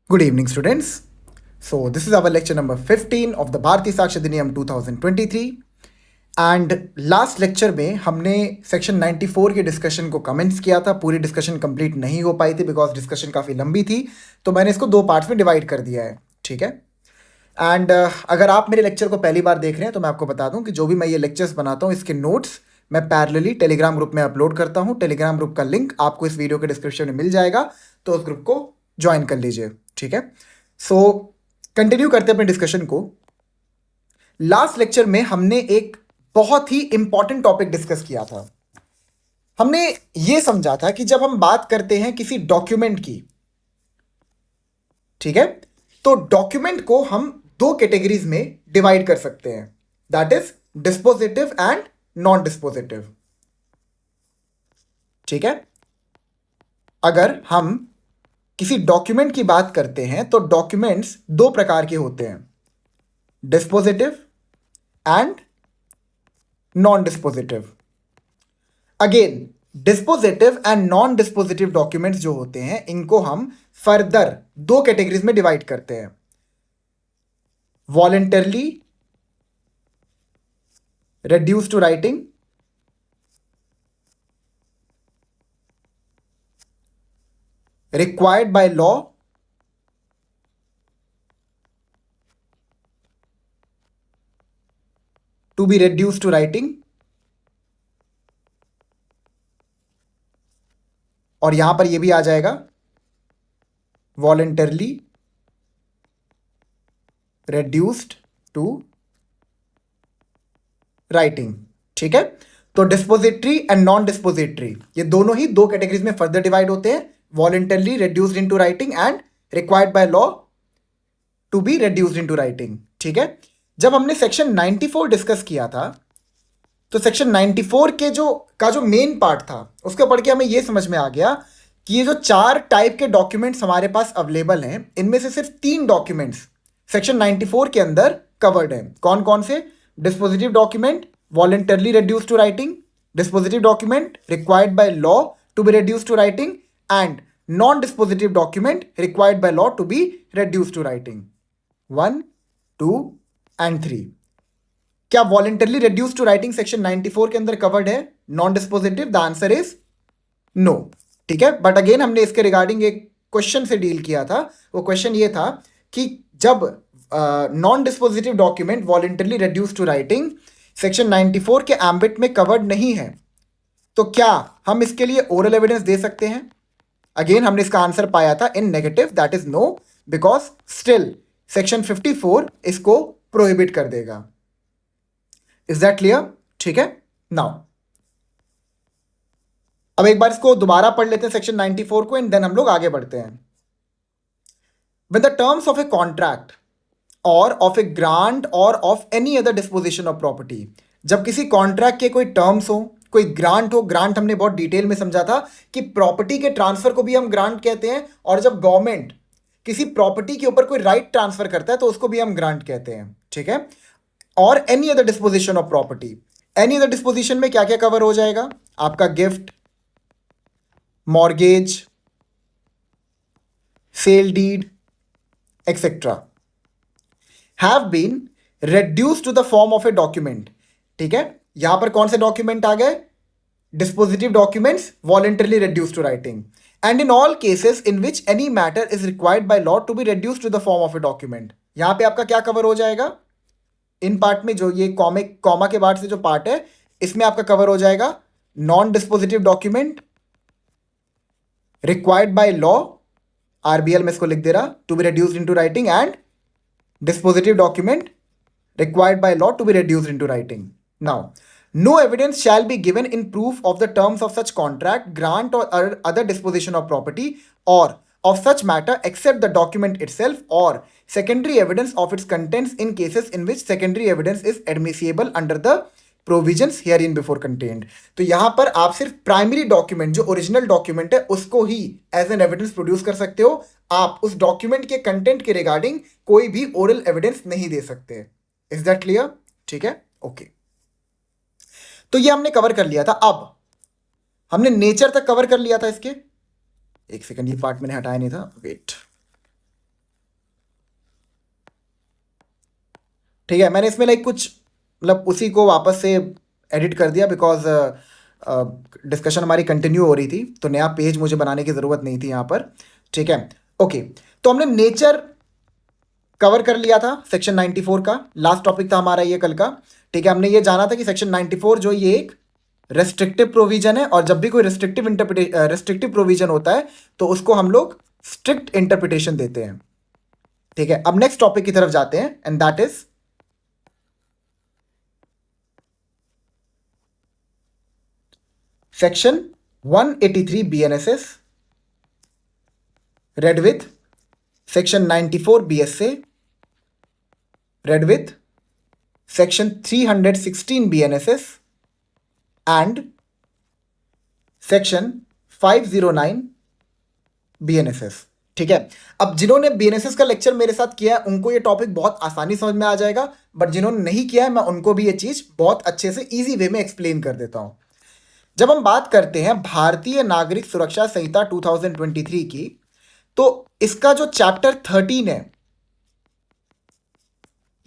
Good evening, students. So, this is our lecture number 15 of the Bharati Sakshi Adhiniyam 2023. And last lecture में हमने section 94 के discussion को comments किया था. पूरी डिस्कशन कंप्लीट नहीं हो पाई थी बिकॉज डिस्कशन काफ़ी लंबी थी, तो मैंने इसको दो पार्ट्स में डिवाइड कर दिया है. ठीक है. एंड अगर आप मेरे लेक्चर को पहली बार देख रहे हैं तो मैं आपको बता दूं कि जो भी मैं ये लेक्चर्स बनाता हूँ इसके नोट्स मैं पैरेलली टेलीग्राम ग्रुप में अपलोड करता हूँ. टेलीग्राम ग्रुप का लिंक आपको इस वीडियो के डिस्क्रिप्शन में मिल जाएगा, तो उस ग्रुप को ज्वाइन कर लीजिए. ठीक है. सो कंटिन्यू करते हैं अपने डिस्कशन को. लास्ट लेक्चर में हमने एक बहुत ही इंपॉर्टेंट टॉपिक डिस्कस किया था. हमने ये समझा था कि जब हम बात करते हैं किसी डॉक्यूमेंट की, ठीक है, तो डॉक्यूमेंट को हम दो कैटेगरीज में डिवाइड कर सकते हैं, दैट इज डिस्पोजिटिव एंड नॉन डिस्पोजिटिव. ठीक है. अगर हम किसी डॉक्यूमेंट की बात करते हैं तो डॉक्यूमेंट्स दो प्रकार के होते हैं, dispositive and non dispositive. Again dispositive and non dispositive documents जो होते हैं इनको हम फर्दर दो कैटेगरीज में डिवाइड करते हैं, voluntarily reduced to writing required by law to be reduced to writing, और यहां पर यह भी आ जाएगा voluntarily reduced to writing. ठीक है. तो डिस्पोजिटरी एंड नॉन डिस्पोजिटरी ये दोनों ही दो कैटेगरीज में फर्दर डिवाइड होते हैं, voluntarily reduced into writing and required by law to be reduced into writing. ठीक है. जब हमने सेक्शन 94 डिस्कस किया था तो सेक्शन 94 के जो मेन पार्ट था उसको पढ़ के हमें यह समझ में आ गया कि ये जो चार टाइप के डॉक्यूमेंट्स हमारे पास अवेलेबल हैं इनमें से सिर्फ तीन डॉक्यूमेंट्स सेक्शन 94 के अंदर कवर्ड हैं. कौन कौन से? डिस्पोजिटिव document voluntarily reduced to writing, dispositive document required by law to be reduced to writing, and non-dispositive document required by law to be reduced to writing. 1, 2 and 3. क्या voluntarily reduced to writing section 94 के अंदर covered है? Non dispositive, the answer is no. ठीक है. But again हमने इसके regarding एक question से डील किया था. वो क्वेश्चन ये था कि जब non dispositive document voluntarily reduced to writing section 94 के एम्बिट में कवर्ड नहीं है तो क्या हम इसके लिए ओरल एविडेंस दे सकते हैं? अगेन हमने इसका आंसर पाया था in negative, that is no, because still section 54 इसको प्रोहिबिट कर देगा. Is that clear? ठीक है. नाउ अब एक बार इसको दोबारा पढ़ लेते हैं सेक्शन 94 को एंड देन हम लोग आगे बढ़ते हैं. When the terms of a contract और ऑफ ए ग्रांट और of any other disposition of property, जब किसी कॉन्ट्रैक्ट के कोई टर्म्स हो, कोई ग्रांट हो, ग्रांट हमने बहुत डिटेल में समझा था कि प्रॉपर्टी के ट्रांसफर को भी हम ग्रांट कहते हैं, और जब गवर्नमेंट किसी प्रॉपर्टी के ऊपर कोई राइट ट्रांसफर करता है तो उसको भी हम ग्रांट कहते हैं. ठीक है. और any other disposition of property, any other disposition में क्या क्या कवर हो जाएगा? आपका gift, mortgage, sale deed etcetera have been reduced to the form of a document. ठीक है. यहां पर कौन से डॉक्यूमेंट आ गए? डिस्पोजिटिव documents voluntarily reduced to writing, and in all cases in which any matter is required by law to be reduced to the form of a document. यहां पे आपका क्या कवर हो जाएगा? इन पार्ट में जो ये कॉमा के बाद से जो पार्ट है इसमें आपका कवर हो जाएगा non dispositive document required by law, RBL में इसको लिख दे रहा, to be reduced into writing, and dispositive document required by law to be reduced into writing. Now, no evidence shall be given in proof of the terms of such contract, grant, or other disposition of property or of such matter except the document itself or secondary evidence of its contents in cases in which secondary evidence is admissible under the provisions herein before contained. तो यहां पर आप सिर्फ primary document जो original document है उसको ही as an evidence produce कर सकते हो. आप उस डॉक्यूमेंट के कंटेंट के रिगार्डिंग कोई भी ओरल एविडेंस नहीं दे सकते. Is that clear? ठीक है. ओके. तो ये हमने कवर कर लिया था. अब हमने नेचर तक कवर कर लिया था इसके. एक सेकंड, ये पार्ट मैंने हटाया नहीं था, वेट. ठीक है, मैंने इसमें लाइक कुछ मतलब उसी को वापस से एडिट कर दिया बिकॉज डिस्कशन हमारी कंटिन्यू हो रही थी, तो नया पेज मुझे बनाने की ज़रूरत नहीं थी यहाँ पर। ठीक है, ओके। तो हमने नेचर कवर कर लिया था सेक्शन 94 का, लास्ट टॉपिक था हमारा ये कल का। ठीक है, हमने ये जाना था कि सेक्शन 94 जो ये एक रेस्ट्रिक्टिव प्रोविजन है, और जब भी कोई रेस्ट्रिक्टिव प्रोविजन होता है तो उसको हम लोग स्ट्रिक्ट इंटरप्रिटेशन देते हैं। ठीक है, अब नेक्स्ट टॉपिक की तरफ जाते हैं and that is section 183 BNSS read with section 94 BSA read with section 316 BNSS and section 509 BNSS। ठीक है, अब जिन्होंने BNSS का लेक्चर मेरे साथ किया है उनको ये टॉपिक बहुत आसानी समझ में आ जाएगा, बट जिन्होंने नहीं किया है मैं उनको भी ये चीज बहुत अच्छे से इजी वे में एक्सप्लेन कर देता हूं। जब हम बात करते हैं भारतीय नागरिक सुरक्षा संहिता 2023 की, तो इसका जो चैप्टर 13 है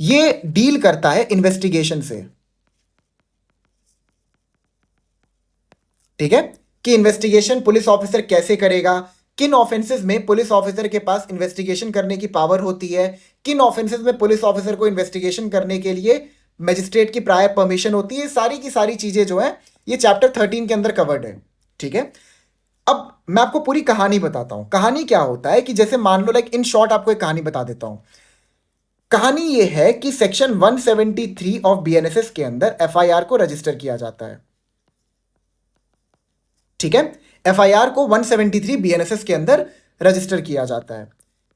ये डील करता है इन्वेस्टिगेशन से। ठीक है, कि इन्वेस्टिगेशन पुलिस ऑफिसर कैसे करेगा, किन ऑफेंसेस में पुलिस ऑफिसर के पास इन्वेस्टिगेशन करने की पावर होती है, किन ऑफेंसेस में पुलिस ऑफिसर को इन्वेस्टिगेशन करने के लिए मजिस्ट्रेट की प्रायर परमिशन होती है। सारी की सारी चीजें जो है ये चैप्टर 13 के अंदर कवर्ड है। ठीक है, अब मैं आपको पूरी कहानी बताता हूं। कहानी क्या होता है कि जैसे मान लो लाइक इन शॉर्ट आपको एक कहानी बता देता हूं। कहानी ये है कि सेक्शन 173 ऑफ बीएनएसएस के अंदर एफआईआर को रजिस्टर किया जाता है। ठीक है, एफआईआर को 173 बीएनएसएस के अंदर रजिस्टर किया जाता है।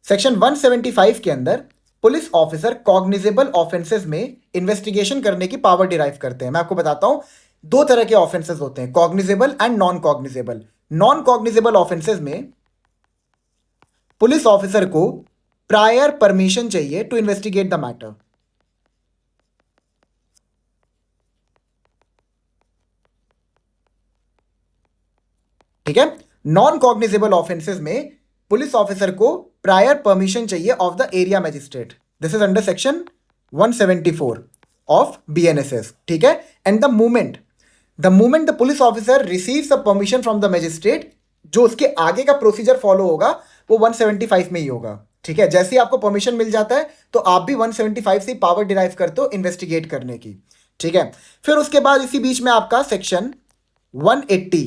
सेक्शन 175 के अंदर पुलिस ऑफिसर कॉग्निजेबल ऑफेंसेस में इन्वेस्टिगेशन करने की पावर डिराइव करते हैं। मैं आपको बताता हूं, दो तरह के ऑफेंसेस होते हैं, cognizable and non cognizable. Non cognizable offences में पुलिस ऑफिसर को प्रायर परमिशन चाहिए टू इन्वेस्टिगेट द मैटर। ठीक है, नॉन कॉग्निजेबल ऑफेंसेस में पुलिस ऑफिसर को प्रायर परमिशन चाहिए of the area magistrate. This is under section 174 of BNSS. ठीक है, and the moment the police officer receives a permission from the magistrate, जो उसके आगे का प्रोसीजर फॉलो होगा वो 175 में ही होगा। ठीक है, जैसे ही आपको परमिशन मिल जाता है तो आप भी 175 से पावर डिराइव करते हो इन्वेस्टिगेट करने की। ठीक है, फिर उसके बाद इसी बीच में आपका सेक्शन 180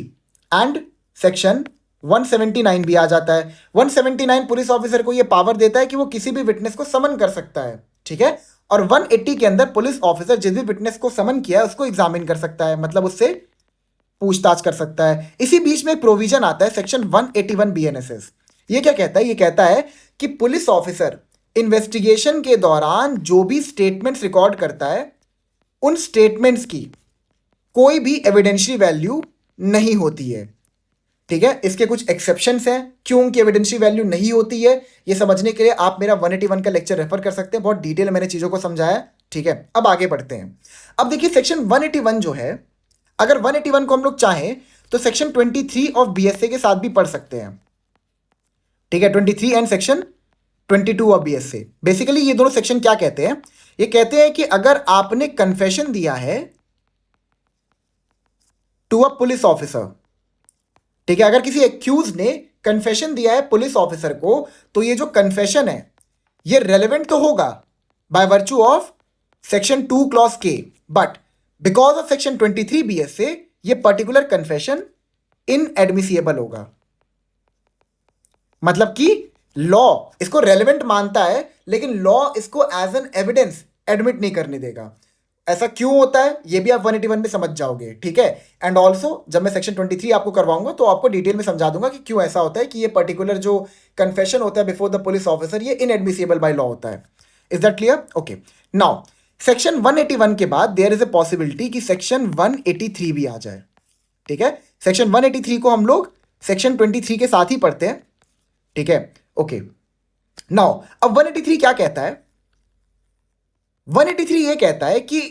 एंड सेक्शन 179 भी आ जाता है। 179 पुलिस ऑफिसर को यह पावर देता है कि वो किसी भी विटनेस को समन कर सकता है। ठीक है, और 180 के अंदर पुलिस ऑफिसर जिस भी विटनेस को समन किया है उसको एग्जामिन कर सकता है, मतलब उससे पूछताछ कर सकता है। इसी बीच में एक प्रोविजन आता है सेक्शन 181 बीएनएसएस। ये क्या कहता है? ये कहता है कि पुलिस ऑफिसर इन्वेस्टिगेशन के दौरान जो भी स्टेटमेंट्स रिकॉर्ड करता है उन स्टेटमेंट्स की कोई भी एविडेंशियल वैल्यू नहीं होती है। ठीक है, इसके कुछ एक्सेप्शंस हैं क्यों उनकी एविडेंशियल वैल्यू नहीं होती है। ये समझने के लिए आप मेरा 181 का लेक्चर रेफर कर सकते हैं, बहुत डिटेल मैंने चीजों को समझाया। ठीक है, अब आगे बढ़ते हैं। अब देखिए सेक्शन 181 जो है, अगर 181 को हम लोग चाहें तो सेक्शन 23 ऑफ बीएसए के साथ भी पढ़ सकते हैं। ठीक है, 23 and section 22 of BSA. Basically ये दोनों सेक्शन क्या कहते हैं? ये कहते हैं कि अगर आपने कन्फेशन दिया है टू अ पुलिस ऑफिसर, ठीक है, अगर किसी एक्यूज ने कन्फेशन दिया है पुलिस ऑफिसर को, तो ये जो कन्फेशन है ये रेलेवेंट तो होगा by virtue of section 2 clause के, but because of section 23 BSA ये पर्टिकुलर कन्फेशन इनएडमिसिएबल होगा। मतलब कि लॉ इसको रेलेवेंट मानता है लेकिन लॉ इसको एज एन एविडेंस एडमिट नहीं करने देगा। ऐसा क्यों होता है ये भी आप 181 में समझ जाओगे। ठीक है, एंड ऑल्सो जब मैं सेक्शन 23 आपको करवाऊंगा तो आपको डिटेल में समझा दूंगा कि क्यों ऐसा होता है कि ये पर्टिकुलर जो कन्फेशन होता है बिफोर द पुलिस ऑफिसर ये इनएडमिसिबल बाय लॉ होता है। Is that clear? Okay, now section 181 के बाद देयर इज ए पॉसिबिलिटी कि सेक्शन 183 भी आ जाए। ठीक है, सेक्शन 183 को हम लोग सेक्शन 23 के साथ ही पढ़ते हैं। ठीक है, ओके। नाउ अब 183 क्या कहता है? 183 ये कहता है कि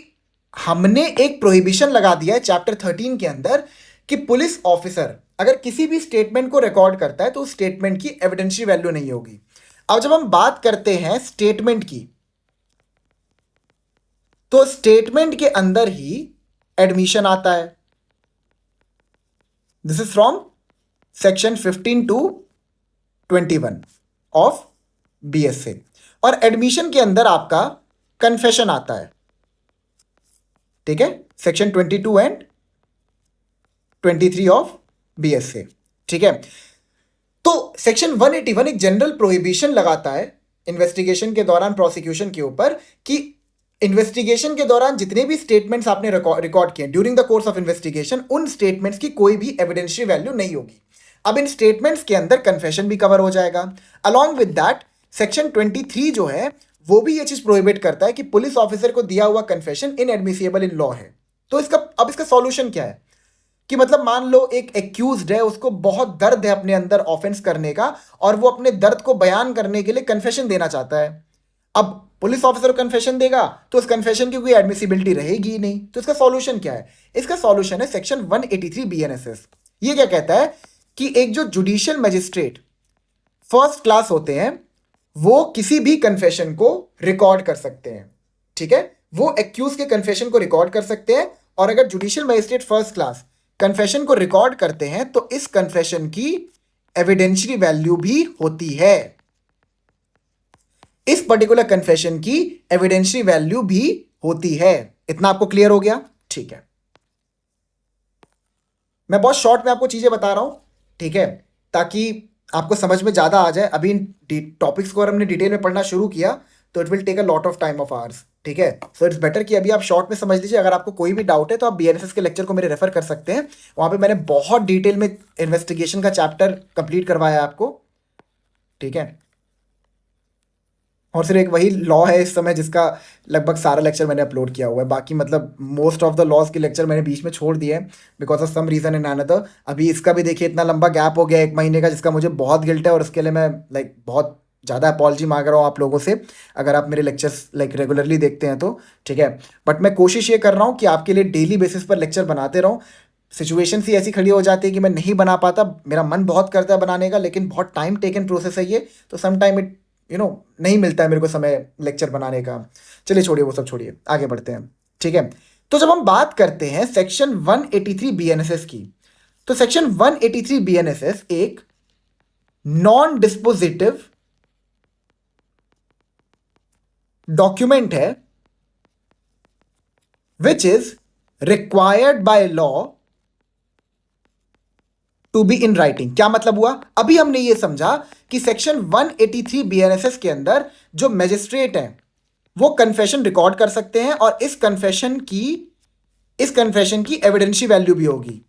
हमने एक प्रोहिबिशन लगा दिया है चैप्टर 13 के अंदर कि पुलिस ऑफिसर अगर किसी भी स्टेटमेंट को रिकॉर्ड करता है तो उस स्टेटमेंट की एविडेंशियल वैल्यू नहीं होगी। अब जब हम बात करते हैं स्टेटमेंट की, तो स्टेटमेंट के अंदर ही एडमिशन आता है। This is from section 15 to 21 of BSA. और एडमिशन के अंदर आपका कन्फेशन आता है, ठीक है, सेक्शन 22 एंड 23 ऑफ बीएसए, ठीक है। तो सेक्शन 181 एक जनरल प्रोहिबिशन लगाता है इन्वेस्टिगेशन के दौरान प्रोसिक्यूशन के ऊपर कि इन्वेस्टिगेशन के दौरान जितने भी स्टेटमेंट्स आपने रिकॉर्ड किए during the course of investigation, उन स्टेटमेंट्स की कोई भी एविडेंशियल वैल्यू नहीं होगी। अब इन स्टेटमेंट्स के अंदर कन्फेशन भी कवर हो जाएगा। अलॉन्ग विद दैट सेक्शन 23 जो है वो भी ये चीज प्रोहिबिट करता है कि पुलिस ऑफिसर को दिया हुआ कन्फेशन इनएडमिसिबल इन लॉ है। तो इसका सॉल्यूशन क्या है कि मतलब मान लो एक एक्यूज्ड है, उसको बहुत दर्द है अपने अंदर ऑफेंस करने का और वो अपने दर्द को बयान करने के लिए कन्फेशन देना चाहता है। अब पुलिस ऑफिसर कन्फेशन देगा तो उस कन्फेशन की कोई एडमिसिबिलिटी रहेगी ही नहीं। तो इसका सॉल्यूशन क्या है? इसका सॉल्यूशन है सेक्शन 183 बीएनएसएस। ये क्या कहता है कि एक जो जुडिशियल मजिस्ट्रेट फर्स्ट क्लास होते हैं वो किसी भी कन्फेशन को रिकॉर्ड कर सकते हैं, ठीक है। वो एक्यूज के कन्फेशन को रिकॉर्ड कर सकते हैं और अगर judicial magistrate first class confession को रिकॉर्ड करते हैं तो इस कन्फेशन की एविडेंशियरी वैल्यू भी होती है। इस पर्टिकुलर कन्फेशन की एविडेंशियरी वैल्यू भी होती है। इतना आपको क्लियर हो गया? ठीक है, मैं बहुत शॉर्ट में आपको चीजें बता रहा हूं, ठीक है, ताकि आपको समझ में ज्यादा आ जाए। अभी इन टॉपिक्स को अगर हमने डिटेल में पढ़ना शुरू किया तो it will take a lot of time of hours, ठीक है। सो इट्स बेटर कि अभी आप शॉर्ट में समझ लीजिए। अगर आपको कोई भी डाउट है तो आप बीएनएसएस के लेक्चर को मेरे रेफर कर सकते हैं, वहां पे मैंने बहुत डिटेल में इन्वेस्टिगेशन का चैप्टर कंप्लीट करवाया है आपको, ठीक है। और सिर्फ एक वही लॉ है इस समय जिसका लगभग सारा लेक्चर मैंने अपलोड किया हुआ है। बाकी मतलब मोस्ट ऑफ द लॉज के लेक्चर मैंने बीच में छोड़ दिए हैं because of some reason in another. अभी इसका भी देखिए इतना लंबा गैप हो गया 1 महीने का, जिसका मुझे बहुत गिल्ट है और उसके लिए मैं बहुत ज़्यादा अपॉलजी मांग रहा हूँ आप लोगों से, अगर आप मेरे लेक्चर्स रेगुलरली देखते हैं तो, ठीक है। बट मैं कोशिश ये कर रहा हूँ कि आपके लिए डेली बेसिस पर लेक्चर बनाते रहूँ। सिचुएशन सी ऐसी खड़ी हो जाती है कि मैं नहीं बना पाता, मेरा मन बहुत करता है बनाने का, लेकिन बहुत टाइम टेकन प्रोसेस है ये, तो सम टाइम इट नहीं मिलता है मेरे को समय लेक्चर बनाने का। चलिए छोड़िए वो सब, छोड़िए आगे बढ़ते हैं, ठीक है। तो जब हम बात करते हैं सेक्शन 183 बीएनएसएस की, तो सेक्शन 183 बीएनएसएस एक नॉन डिस्पोजिटिव डॉक्यूमेंट है which is required by law to be in writing. क्या मतलब हुआ? अभी हमने ये समझा कि सेक्शन 183 बीएनएसएस के अंदर जो मैजिस्ट्रेट हैं वो कन्फेशन रिकॉर्ड कर सकते हैं और इस कन्फेशन की एविडेंशियल वैल्यू भी होगी,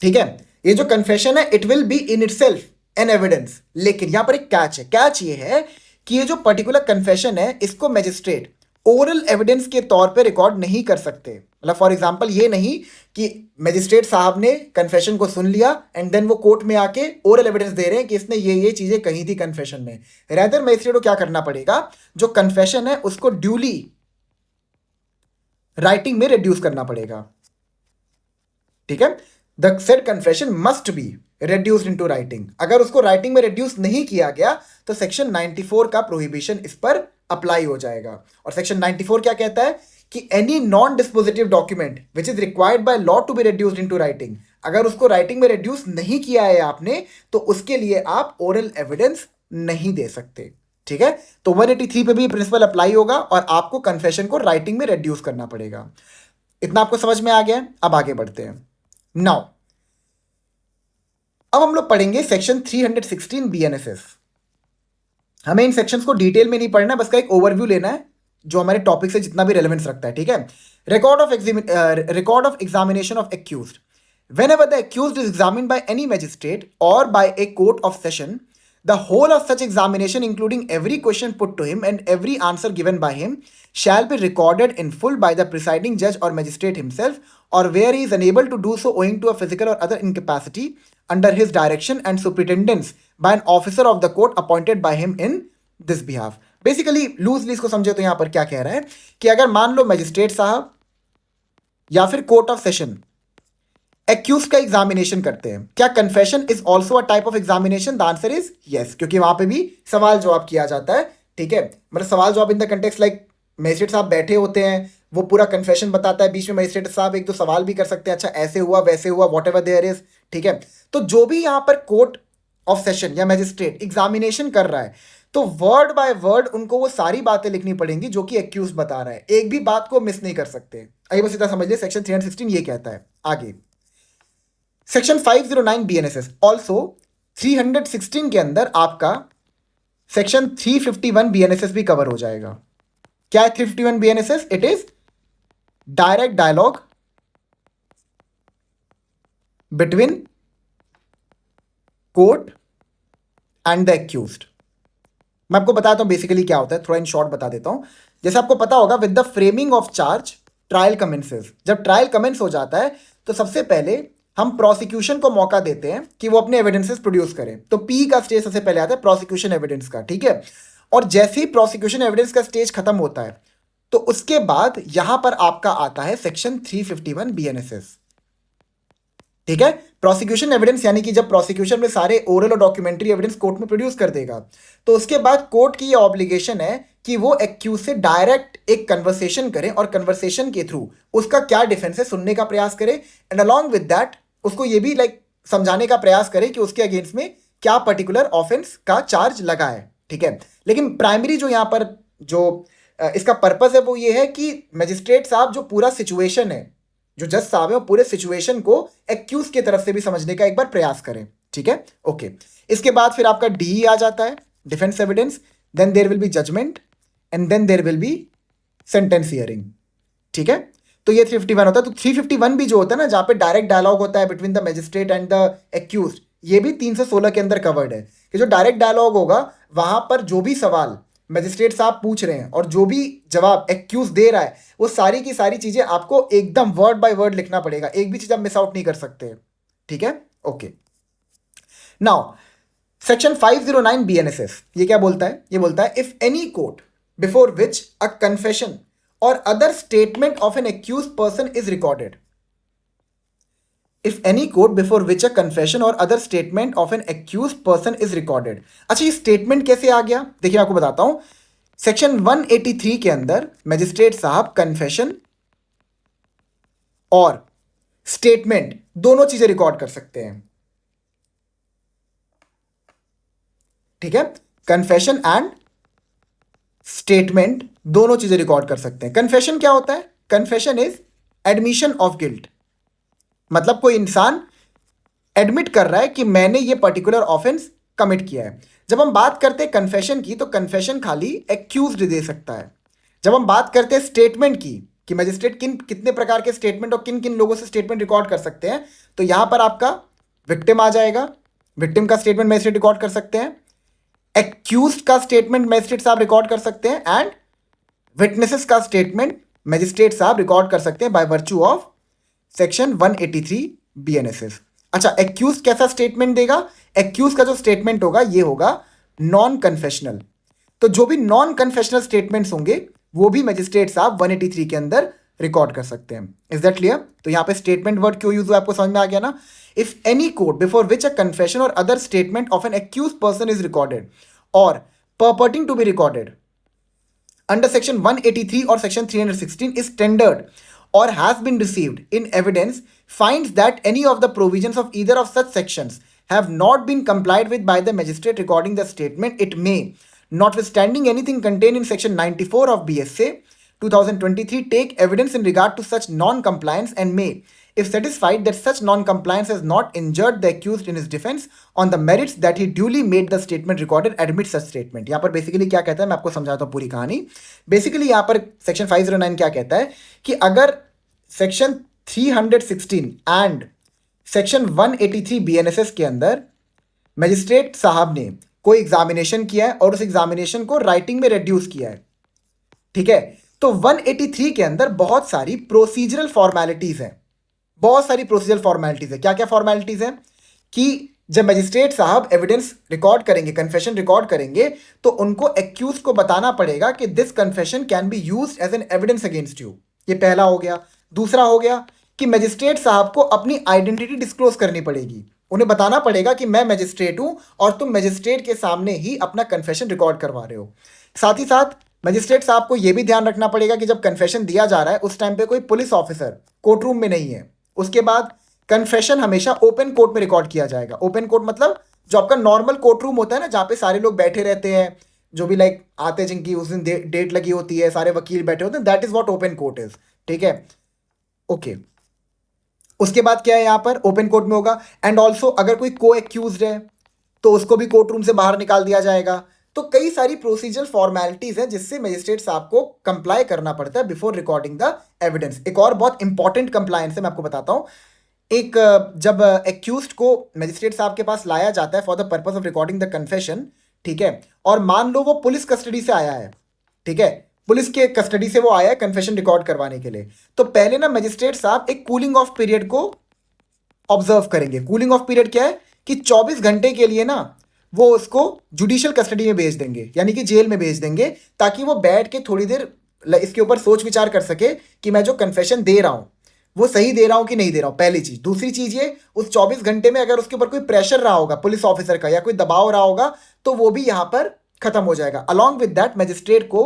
ठीक है। ये जो कन्फेशन है it will be in itself an evidence, लेकिन यहां पर एक कैच है। कैच ये है कि ये जो पर्टिकुलर कन्फेशन है इसको मैजिस्ट्रेट ओरल एविडेंस के तौर पे रिकॉर्ड नहीं कर सकते। मतलब फॉर एग्जांपल ये नहीं कि मैजिस्ट्रेट साहब ने कन्फेशन को सुन लिया एंड देन वो कोर्ट में आके ओरल एविडेंस दे रहे हैं कि इसने ये चीजें कही थी कन्फेशन में। रेदर मैजिस्ट्रेट को क्या करना पड़ेगा, जो कन्फेशन है उसको ड्यूली राइटिंग में रिड्यूस करना पड़ेगा, ठीक है। The said confession must be reduced into writing। अगर उसको राइटिंग में रिड्यूस नहीं किया गया तो सेक्शन 94 का प्रोहिबिशन इस पर अप्लाई हो जाएगा। और सेक्शन 94 क्या कहता है कि any non dispositive document which is required by law to be reduced into writing, अगर उसको राइटिंग में रिड्यूस नहीं किया है आपने तो उसके लिए आप ओरल एविडेंस नहीं दे सकते, ठीक है। तो 183 पे भी प्रिंसिपल अप्लाई होगा और आपको कन्फेशन को राइटिंग में रिड्यूस करना पड़ेगा। इतना आपको समझ में आ गया? अब आगे बढ़ते हैं। नाउ अब हम लोग पढ़ेंगे सेक्शन 316 बीएनएसएस। हमें इन सेक्शंस को डिटेल में नहीं पढ़ना, बस का एक ओवरव्यू लेना है जो हमारे टॉपिक से जितना भी रेलेवेंस रखता है, ठीक है। Record of examination of accused. Whenever the accused is examined by any magistrate or by a court of session, the whole of such examination, including every question put to him and every answer given by him, shall be recorded in full by the presiding judge or magistrate himself, or where he is unable to do so owing to a physical or other incapacity, under his direction and superintendence by an officer of the court appointed by him in this behalf। Basically loosely इसको समझे तो यहां पर क्या कह रहा है कि अगर मान लो मैजिस्ट्रेट साहब या फिर कोर्ट ऑफ सेशन एक्यूज का एग्जामिनेशन करते हैं, क्या confession is also a type of examination? The answer is yes, क्योंकि वहां पे भी सवाल जवाब किया जाता है, ठीक है। मतलब सवाल जवाब in the context like magistrate साहब बैठे होते हैं, वो पूरा कन्फेशन बताता है, बीच में मजिस्ट्रेट साहब एक दो सवाल भी कर सकते हैं, अच्छा ऐसे हुआ वैसे हुआ, वॉट एवर देयर इज, ठीक है। तो जो भी यहाँ पर कोर्ट ऑफ सेशन या मजिस्ट्रेट एग्जामिनेशन कर रहा है, तो वर्ड बाय वर्ड उनको वो सारी बातें लिखनी पड़ेंगी जो कि एक्यूज बता रहा है, एक भी बात को मिस नहीं कर सकते। आइए बस इतना समझ लिया, सेक्शन 316 ये कहता है। आगे सेक्शन 509 BNSS ऑल्सो 316 के अंदर आपका सेक्शन 351 BNSS भी कवर हो जाएगा। क्या है 351 BNSS? It is direct dialogue between court and the accused. मैं आपको बताता हूं बेसिकली क्या होता है, थोड़ा इन शॉर्ट बता देता हूं। जैसे आपको पता होगा, with the framing of charge trial commences. जब ट्रायल कमेंस हो जाता है तो सबसे पहले हम प्रोसिक्यूशन को मौका देते हैं कि वो अपने एविडेंसेस प्रोड्यूस करें। तो पी का स्टेज सबसे पहले आता है प्रोसिक्यूशन एविडेंस का, ठीक है। और जैसे ही प्रोसिक्यूशन एविडेंस का स्टेज खत्म होता है तो उसके बाद यहां पर आपका आता है सेक्शन 351 BNSS, ठीक है। प्रोसिक्यूशन एविडेंस यानी कि जब प्रोसिक्यूशन में सारे ओरल और डॉक्यूमेंट्री एविडेंस कोर्ट में प्रोड्यूस कर देगा, तो उसके बाद कोर्ट की ये ऑब्लिगेशन है कि वो एक्यूज से डायरेक्ट एक कन्वर्सेशन करें और कन्वर्सेशन के थ्रू उसका क्या डिफेंस है सुनने का प्रयास करें, एंड अलॉन्ग विद दैट उसको ये भी समझाने का प्रयास करें कि उसके अगेंस्ट में क्या पर्टिकुलर ऑफेंस का चार्ज लगा है, ठीक है। लेकिन प्राइमरी जो यहाँ पर जो इसका पर्पस है वो ये है कि मजिस्ट्रेट साहब जो पूरा सिचुएशन है, जो जज साहब है, वो पूरे सिचुएशन को एक्यूज की तरफ से भी समझने का एक बार प्रयास करें, ठीक है। ओके, इसके बाद फिर आपका डी आ जाता है, defence evidence, then there will be judgement and then there will be sentence hearing, ठीक है। तो ये 351 होता है। तो 351 भी जो होता है ना, जहाँ पे डायरेक्ट डायलॉग होता है between the magistrate and the accused, ये भी 316 के अंदर कवर्ड है कि जो डायरेक्ट डायलॉग होगा वहां पर जो भी सवाल मजिस्ट्रेट साहब पूछ रहे हैं और जो भी जवाब एक्यूज दे रहा है, वो सारी की सारी चीजें आपको एकदम वर्ड बाय वर्ड लिखना पड़ेगा, एक भी चीज आप मिस आउट नहीं कर सकते, ठीक है। ओके, नाउ सेक्शन 509 BNSS ये क्या बोलता है? ये बोलता है if any court before which a confession or other statement of an accused person is recorded. If any court before which a confession or other statement of an accused person is recorded. अच्छा, ये statement कैसे आ गया? देखिए मैं आपको बताता हूं। Section 183 के अंदर मजिस्ट्रेट साहब कन्फेशन और स्टेटमेंट दोनों चीजें रिकॉर्ड कर सकते हैं, ठीक है। कन्फेशन एंड स्टेटमेंट दोनों चीजें रिकॉर्ड कर सकते हैं। कन्फेशन क्या होता है? Confession is admission of guilt, मतलब कोई इंसान एडमिट कर रहा है कि मैंने ये पर्टिकुलर ऑफेंस कमिट किया है। जब हम बात करते हैं कन्फेशन की, तो कन्फेशन खाली एक्यूज्ड दे सकता है। जब हम बात करते हैं स्टेटमेंट की कि मजिस्ट्रेट कितने प्रकार के स्टेटमेंट और किन किन लोगों से स्टेटमेंट रिकॉर्ड कर सकते हैं, तो यहां पर आपका विक्टिम आ जाएगा, विक्टिम का स्टेटमेंट मजिस्ट्रेट रिकॉर्ड कर सकते हैं, एक्यूज्ड का स्टेटमेंट मजिस्ट्रेट साहब रिकॉर्ड कर सकते हैं, एंड विटनेसेस का स्टेटमेंट मजिस्ट्रेट साहब रिकॉर्ड कर सकते हैं by virtue of section 183 BNSS। अच्छा, एक्यूज कैसा स्टेटमेंट देगा? एक्यूज का जो स्टेटमेंट होगा ये होगा नॉन कन्फेशनल। तो जो भी नॉन कन्फेशनल स्टेटमेंट्स होंगे वो भी मजिस्ट्रेट साहब 183 के अंदर रिकॉर्ड कर सकते हैं। Is that clear? तो यहां पे स्टेटमेंट वर्ड क्यों यूज हुआ आपको समझ में आ गया ना। If any court before which a confession or other statement of an accused person is recorded or purporting to be recorded under section 183 or section 316 is tendered or has been received in evidence, finds that any of the provisions of either of such sections have not been complied with by the magistrate recording the statement, it may, notwithstanding anything contained in section 94 of BSA 2023, take evidence in regard to such non-compliance and may, if satisfied that such non-compliance has not injured the accused in his defense on the merits that he duly made the statement recorded, admit such statement। यहाँ पर basically क्या कहता है, मैं आपको समझाता हूँ पूरी कहानी। बेसिकली यहाँ पर सेक्शन 509 क्या कहता है कि अगर सेक्शन 316 एंड सेक्शन 183 BNSS के अंदर मजिस्ट्रेट साहब ने कोई एग्जामिनेशन किया है और उस एग्जामिनेशन को राइटिंग में रिड्यूस किया है, ठीक है, तो 183 के अंदर बहुत सारी प्रोसीजरल फॉर्मेलिटीज हैं, बहुत सारी प्रोसीजरल फॉर्मेलिटीज है। क्या क्या फॉर्मेलिटीज है कि जब मजिस्ट्रेट साहब एविडेंस रिकॉर्ड करेंगे, कन्फेशन रिकॉर्ड करेंगे, तो उनको एक्यूज को बताना पड़ेगा कि this confession can be used as an evidence against you. ये पहला हो गया। दूसरा हो गया कि मजिस्ट्रेट साहब को अपनी आइडेंटिटी डिस्क्लोज करनी पड़ेगी, उन्हें बताना पड़ेगा कि मैं मजिस्ट्रेट हूं और तुम मजिस्ट्रेट के सामने ही अपना कन्फेशन रिकॉर्ड करवा रहे हो। साथ ही साथ मजिस्ट्रेट साहब को यह भी ध्यान रखना पड़ेगा कि जब कन्फेशन दिया जा रहा है उस टाइम पे कोई पुलिस ऑफिसर कोर्ट रूम में नहीं है। उसके बाद कन्फेशन हमेशा ओपन कोर्ट में रिकॉर्ड किया जाएगा। ओपन कोर्ट मतलब जो आपका नॉर्मल कोर्ट रूम होता है ना, जहाँ पे सारे लोग बैठे रहते हैं, जो भी लाइक आते हैं, जिनकी उस दिन डेट लगी होती है, सारे वकील बैठे होते हैं, that is what open court is. ठीक है, ओके। उसके बाद क्या है, यहाँ पर ओपन कोर्ट में होगा। एंड ऑल्सो अगर कोई को एक्यूज है तो उसको भी कोर्ट रूम से बाहर निकाल दिया जाएगा। तो कई सारी प्रोसीजरल फॉर्मेलिटीज हैं जिससे मजिस्ट्रेट साहब को कंप्लाई करना पड़ता है बिफोर रिकॉर्डिंग द एविडेंस। एक और बहुत इंपॉर्टेंट कंप्लायंस है, मैं आपको बताता हूँ। एक जब एक्यूज्ड को मजिस्ट्रेट साहब के पास लाया जाता है for the purpose of recording the confession, ठीक है, और मान लो वो पुलिस कस्टडी से आया है, ठीक है, पुलिस के कस्टडी से वो आया है कन्फेशन रिकॉर्ड करवाने के लिए, तो पहले ना मजिस्ट्रेट साहब एक कूलिंग ऑफ पीरियड को ऑब्जर्व करेंगे। कूलिंग ऑफ पीरियड क्या है कि 24 घंटे के लिए ना वो उसको जुडिशियल कस्टडी में भेज देंगे, यानी कि जेल में भेज देंगे, ताकि वो बैठ के थोड़ी देर इसके ऊपर सोच विचार कर सके कि मैं जो कन्फेशन दे रहा हूं वो सही दे रहा हूं कि नहीं दे रहा हूं, पहली चीज। दूसरी चीज ये, उस 24 घंटे में अगर उसके ऊपर कोई प्रेशर रहा होगा पुलिस ऑफिसर का या कोई दबाव रहा होगा तो वो भी यहां पर खत्म हो जाएगा। अलॉन्ग विद दैट मजिस्ट्रेट को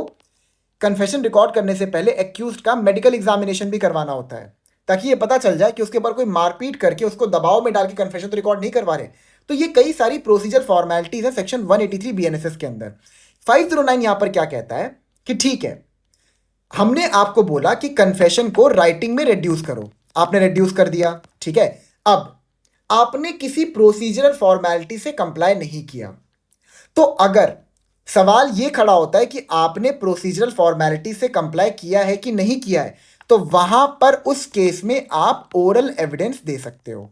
कन्फेशन रिकॉर्ड करने से पहले एक्यूज्ड का मेडिकल एग्जामिनेशन भी करवाना होता है, ताकि ये पता चल जाए कि उसके ऊपर कोई मारपीट करके उसको दबाव में डाल के कन्फेशन तो रिकॉर्ड नहीं करवा रहे। तो ये कई सारी प्रोसीजर फॉर्मेलिटीज है सेक्शन 183 बीएनएसएस के अंदर। 509 यहां पर क्या कहता है कि ठीक है, हमने आपको बोला कि कन्फेशन को राइटिंग में रिड्यूस करो, आपने रिड्यूस कर दिया, ठीक है। अब आपने किसी प्रोसीजरल फॉर्मेलिटी से कंप्लाई नहीं किया, तो अगर सवाल यह खड़ा होता है कि आपने प्रोसीजरल फॉर्मेलिटी से कंप्लाई किया है कि नहीं किया है, तो वहां पर उस केस में आप ओरल एविडेंस दे सकते हो,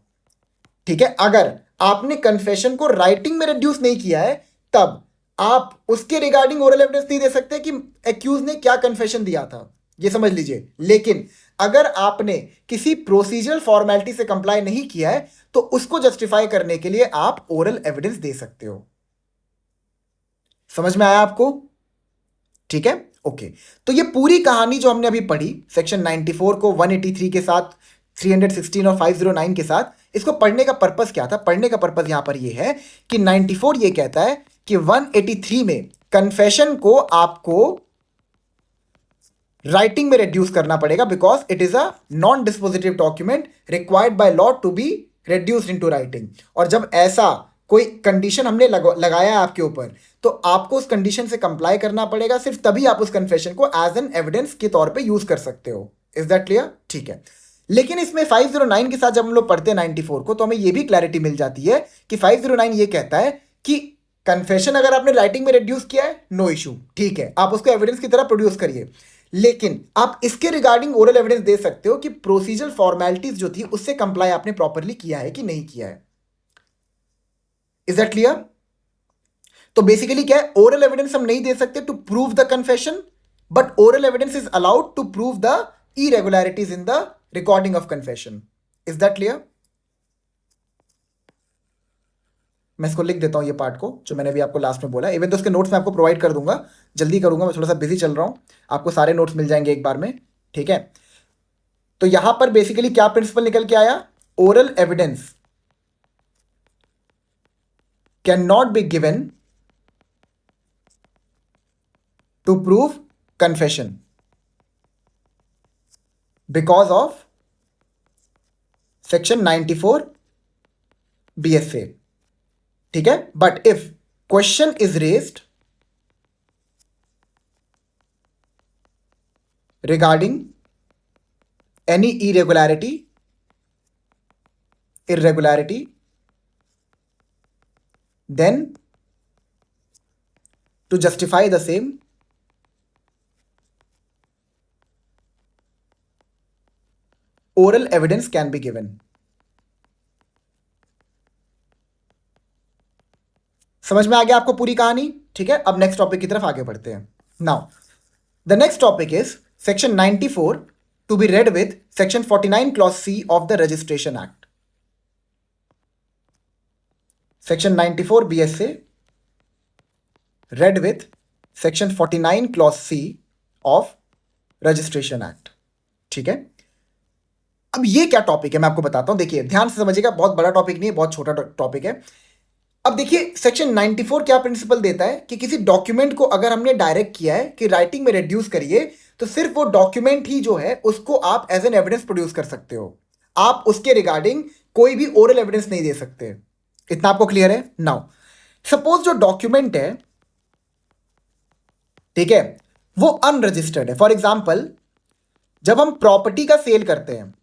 ठीक है। अगर आपने कन्फेशन को राइटिंग में रिड्यूस नहीं किया है तब आप उसके रिगार्डिंग ओरल एविडेंस नहीं दे सकते कि एक्यूज ने क्या कन्फेशन दिया था, ये समझ लीजिए। लेकिन अगर आपने किसी प्रोसीजरल फॉर्मेलिटी से कंप्लाई नहीं किया है तो उसको जस्टिफाई करने के लिए आप ओरल एविडेंस दे सकते हो। समझ में आया आपको? ठीक है, ओके। तो ये पूरी कहानी जो हमने अभी पढ़ी सेक्शन 94 को 183 के साथ, 316 और 509 के साथ, इसको पढ़ने का पर्पस क्या था? पढ़ने का पर्पस यहां पर ये है कि 94 ये कहता है कि 183 में कन्फेशन को आपको राइटिंग में रिड्यूस करना पड़ेगा because it is a non dispositive document required by law to be reduced into writing. और जब ऐसा कोई कंडीशन हमने लगाया है आपके ऊपर, तो आपको उस कंडीशन से कंप्लाई करना पड़ेगा, सिर्फ तभी आप उस कन्फेशन को एज एन एविडेंस के तौर पे यूज कर सकते हो। Is that clear? ठीक है। लेकिन इसमें 509 के साथ जब हम लोग पढ़ते हैं 94 को, तो हमें यह भी क्लैरिटी मिल जाती है कि 509 ये कहता है कि कन्फेशन अगर आपने राइटिंग में रिड्यूस किया है, नो इशू, ठीक है, आप उसको एविडेंस की तरह प्रोड्यूस करिए, लेकिन आप इसके रिगार्डिंग ओरल एविडेंस दे सकते हो कि प्रोसीजरल फॉर्मेलिटीज जो थी उससे कंप्लाई आपने प्रॉपरली किया है कि नहीं किया है। Is that clear? तो बेसिकली क्या है, ओरल एविडेंस हम नहीं दे सकते to prove the confession, but oral evidence is allowed to prove the irregularities in the recording of confession. Is that clear? मैं इसको लिख देता हूं ये पार्ट को जो मैंने भी आपको लास्ट में बोला। इवन तो उसके नोट्स मैं आपको प्रोवाइड कर दूंगा, जल्दी करूंगा, मैं थोड़ा सा बिजी चल रहा हूं, आपको सारे नोट्स मिल जाएंगे एक बार में, ठीक है। तो यहां पर बेसिकली क्या प्रिंसिपल निकल के आया, oral evidence cannot be given to prove confession because of section 94 BSA, ठीक है। but if question is raised regarding any irregularity then to justify the same oral evidence can be given. समझ में आ गया आपको पूरी कहानी? ठीक है, अब नेक्स्ट टॉपिक की तरफ आगे बढ़ते हैं। Now the next topic is section 94 to be read with section 49 clause C of the registration act. Section 94 BSA read with section 49 clause C of registration act, ठीक है। अब ये क्या टॉपिक है मैं आपको बताता हूं, देखिए ध्यान से समझिएगा, बहुत बड़ा टॉपिक नहीं है, बहुत छोटा टॉपिक है। अब देखिए सेक्शन 94 क्या प्रिंसिपल देता है कि किसी डॉक्यूमेंट को अगर हमने डायरेक्ट किया है कि राइटिंग में रिड्यूस करिए, तो सिर्फ वो डॉक्यूमेंट ही जो है उसको आप एज एन एविडेंस प्रोड्यूस कर सकते हो, आप उसके रिगार्डिंग कोई भी ओरल एविडेंस नहीं दे सकते। इतना आपको क्लियर है? नाउ सपोज जो डॉक्यूमेंट है, ठीक है, वो अनरजिस्टर्ड है। फॉर एग्जाम्पल, जब हम प्रॉपर्टी का सेल करते हैं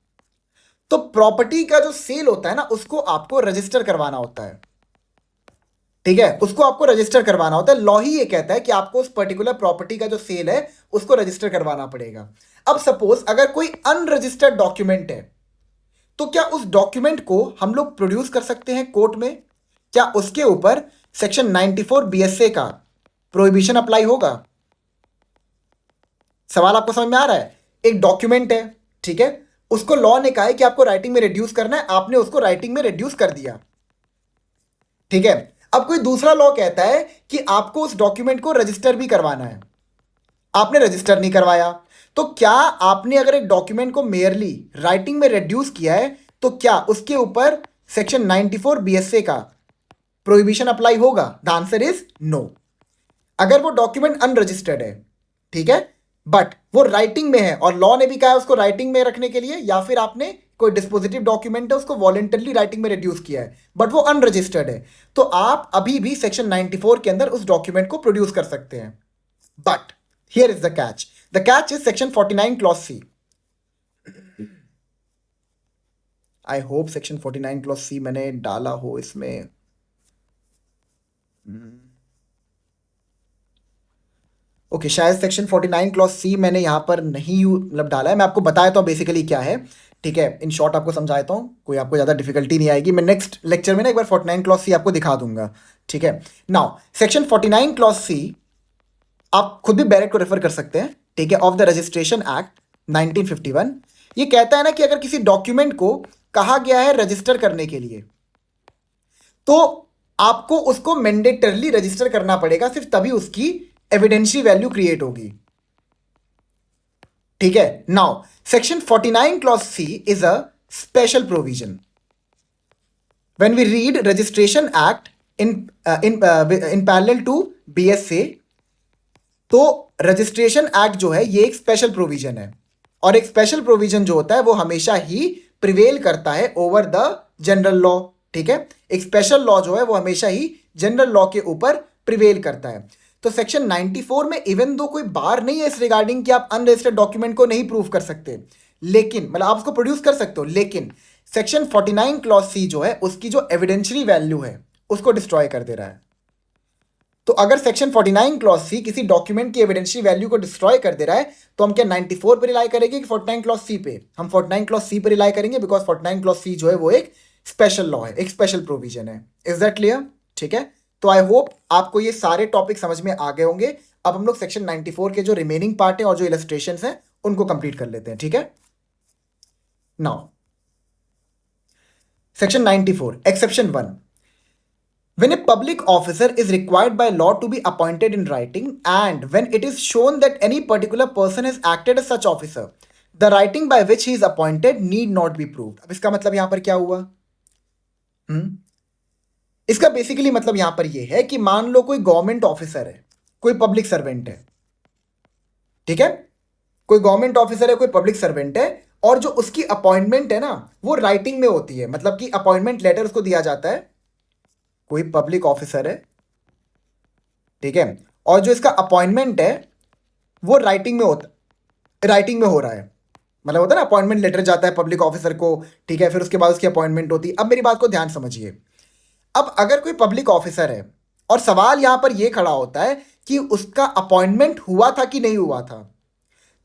तो प्रॉपर्टी का जो सेल होता है ना, उसको आपको रजिस्टर करवाना होता है, ठीक है, उसको आपको रजिस्टर करवाना होता है। लॉ ही ये कहता है कि आपको उस पर्टिकुलर प्रॉपर्टी का जो सेल है उसको रजिस्टर करवाना पड़ेगा। अब सपोज अगर कोई अनरजिस्टर्ड डॉक्यूमेंट है, तो क्या उस डॉक्यूमेंट को हम लोग प्रोड्यूस कर सकते हैं कोर्ट में? क्या उसके ऊपर सेक्शन 94 बीएसए का प्रोहिबिशन अप्लाई होगा? सवाल आपको समझ में आ रहा है? एक डॉक्यूमेंट है, ठीक है, उसको लॉ ने कहा है कि आपको राइटिंग में रिड्यूस करना है, आपने उसको राइटिंग में रिड्यूस कर दिया, ठीक है। अब कोई दूसरा लॉ कहता है कि आपको उस डॉक्यूमेंट को रजिस्टर भी करवाना है, आपने रजिस्टर नहीं करवाया, तो क्या आपने अगर एक डॉक्यूमेंट को मेयरली राइटिंग में रिड्यूस किया है, तो क्या उसके ऊपर सेक्शन 94 बीएसए का प्रोहिबिशन अप्लाई होगा? The answer is no. अगर वो डॉक्यूमेंट अनरजिस्टर्ड है, ठीक है, बट वो राइटिंग में है और लॉ ने भी कहा है उसको राइटिंग में रखने के लिए, या फिर आपने कोई डिस्पोजिटिव डॉक्यूमेंट है उसको वॉलेंटरली राइटिंग में रिड्यूस किया है बट वो अनरजिस्टर्ड है, तो आप अभी भी सेक्शन 94 के अंदर उस डॉक्यूमेंट को प्रोड्यूस कर सकते हैं। But here is the catch is section 49 clause C. I hope section 49 clause C मैंने डाला हो इसमें। ओके, शायद सेक्शन 49 क्लॉज सी मैंने यहाँ पर नहीं मतलब डाला है। मैं आपको बताया तो बेसिकली क्या है, ठीक है, इन शॉर्ट आपको समझाता हूँ, कोई आपको ज़्यादा डिफिकल्टी नहीं आएगी। मैं नेक्स्ट लेक्चर में ना एक बार 49 क्लॉज सी आपको दिखा दूंगा, ठीक है। नाउ सेक्शन 49 क्लॉज सी आप खुद भी बैरेट को रेफर कर सकते हैं, ठीक है, ऑफ द रजिस्ट्रेशन एक्ट 1951। ये कहता है ना कि अगर किसी डॉक्यूमेंट को कहा गया है रजिस्टर करने के लिए, तो आपको उसको मैंडेटरली रजिस्टर करना पड़ेगा, सिर्फ तभी उसकी एविडेंशियल वैल्यू क्रिएट होगी, ठीक है। Now section 49 clause C is a special provision. When we read registration act in parallel to BSA, तो रजिस्ट्रेशन एक्ट जो है ये एक स्पेशल प्रोविजन है, और एक स्पेशल प्रोविजन जो होता है वो हमेशा ही प्रिवेल करता है ओवर द जनरल लॉ, ठीक है। एक स्पेशल लॉ जो है वो हमेशा ही जनरल लॉ के ऊपर प्रिवेल करता है। तो सेक्शन 94 में इवन दो कोई बार नहीं है इस रिगार्डिंग कि आप अनरजिस्टर्ड डॉक्यूमेंट को नहीं प्रूव कर सकते, लेकिन मतलब आप उसको प्रोड्यूस कर सकते हो, लेकिन सेक्शन 49 क्लॉज सी जो है उसकी जो एविडेंशियरी वैल्यू है उसको डिस्ट्रॉय कर दे रहा है। तो अगर सेक्शन 49 क्लॉज सी किसी डॉक्यूमेंट की एविडेंशियरी वैल्यू को डिस्ट्रॉय कर दे रहा है, तो हम क्या 94 पे रिलाई करेंगे कि 49 क्लॉज सी पे? हम 49 क्लॉज सी पे रिलाई करेंगे, बिकॉज 49 क्लॉज सी जो है वो एक स्पेशल लॉ है, एक स्पेशल प्रोविजन है। Is that clear? ठीक है, तो आई होप आपको ये सारे टॉपिक समझ में आ गए होंगे। अब हम लोग सेक्शन 94 के जो रिमेनिंग पार्ट है और जो इलस्ट्रेशंस हैं उनको कंप्लीट कर लेते हैं, ठीक है। Now section 94 exception 1, when a public officer is required by law to be appointed in writing and when it is shown that any particular person has acted as such officer, the writing by which he is appointed need not be proved। अब इसका मतलब यहां पर क्या हुआ? इसका basically मतलब यहां पर यह है कि मान लो कोई गवर्नमेंट ऑफिसर है, कोई पब्लिक सर्वेंट है, ठीक है, कोई गवर्नमेंट ऑफिसर है, कोई पब्लिक सर्वेंट है, और जो उसकी अपॉइंटमेंट है ना वो राइटिंग में होती है, मतलब कि अपॉइंटमेंट लेटर उसको दिया जाता है। कोई पब्लिक ऑफिसर है, ठीक है, और जो इसका अपॉइंटमेंट है वो राइटिंग में होता, राइटिंग में हो रहा है, मतलब होता है ना अपॉइंटमेंट लेटर जाता है पब्लिक ऑफिसर को, ठीक है, फिर उसके बाद उसकी अपॉइंटमेंट होती है। अब मेरी बात को ध्यान समझिए, अब अगर कोई पब्लिक ऑफिसर है और सवाल यहां पर यह खड़ा होता है कि उसका अपॉइंटमेंट हुआ था कि नहीं हुआ था,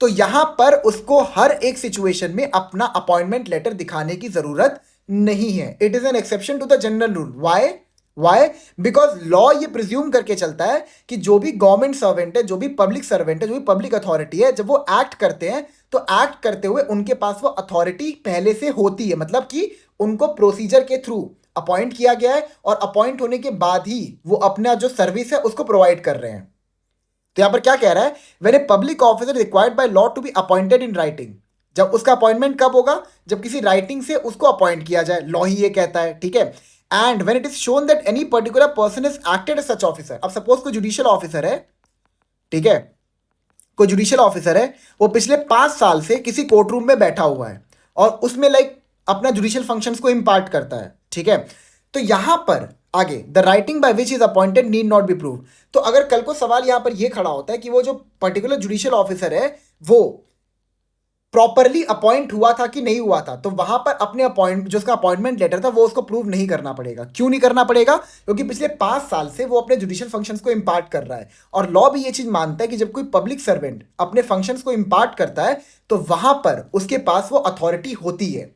तो यहां पर उसको हर एक सिचुएशन में अपना अपॉइंटमेंट लेटर दिखाने की जरूरत नहीं है। It is an exception to the general rule. Why? Because law ये प्रिज्यूम करके चलता है कि जो भी गवर्नमेंट सर्वेंट है, जो भी पब्लिक सर्वेंट है, जो भी पब्लिक अथॉरिटी है, जब वो एक्ट करते हैं तो एक्ट करते हुए उनके पास वो अथॉरिटी पहले से होती है, मतलब कि उनको प्रोसीजर के थ्रू अपॉइंट किया गया है और अपॉइंट होने के बाद ही वो अपना जो सर्विस है उसको प्रोवाइड कर रहे हैं। तो यहां पर क्या कह रहा है? When a public officer required by law to be appointed in writing, जब उसका अपॉइंटमेंट कब होगा? जब किसी राइटिंग से उसको अपॉइंट किया जाए, लॉ ही ये कहता है, ठीक है। And when it is shown that any particular person is acted as such officer. अब सपोज कोई जुडिशियल ऑफिसर है, ठीक है, कोई जुडिशियल ऑफिसर है, वो पिछले 5 साल से किसी कोर्ट रूम में बैठा हुआ है और उसमें अपना जुडिशियल फंक्शंस को इम्पार्ट करता है, ठीक है. तो यहां पर आगे the writing by which is appointed need not be prove. तो अगर कल को सवाल यहां पर यह खड़ा होता है कि वो जो पर्टिकुलर जुडिशियल ऑफिसर है वो प्रॉपरली अपॉइंट हुआ था कि नहीं हुआ था, तो वहां पर अपने जो उसका अपॉइंटमेंट लेटर था वो उसको प्रूव नहीं करना पड़ेगा. क्यों नहीं करना पड़ेगा? क्योंकि पिछले 5 साल से वो अपने जुडिशियल फंक्शंस को इम्पार्ट कर रहा है. और लॉ भी ये चीज मानता है कि जब कोई पब्लिक सर्वेंट अपने फंक्शंस को इम्पार्ट करता है तो वहां पर उसके पास वो अथॉरिटी होती है.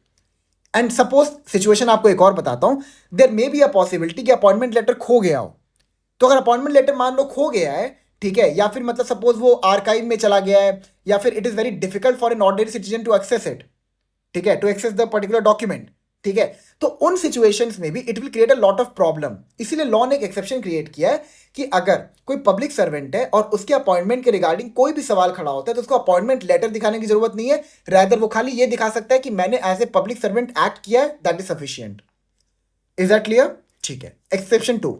एंड सपोज सिचुएशन आपको एक और बताता हूं, there may be a possibility कि अपॉइंटमेंट लेटर खो गया हो. तो अगर अपॉइंटमेंट लेटर मान लो खो गया है, ठीक है, या फिर मतलब सपोज वो आर्काइव में चला गया है, या फिर it is very difficult for an ordinary citizen to access it, ठीक है, to access the particular document, ठीक है, तो उन सिचुएशंस में भी it will create a lot of problem. इसीलिए लॉ ने एक एक्सेप्शन क्रिएट किया है कि अगर कोई पब्लिक सर्वेंट है और उसके अपॉइंटमेंट के रिगार्डिंग कोई भी सवाल खड़ा होता है तो उसको अपॉइंटमेंट लेटर दिखाने की जरूरत नहीं है. रैदर वो खाली ये दिखा सकता है कि मैंने as a public servant act किया है, that is sufficient. Is that clear? ठीक है. Exception 2,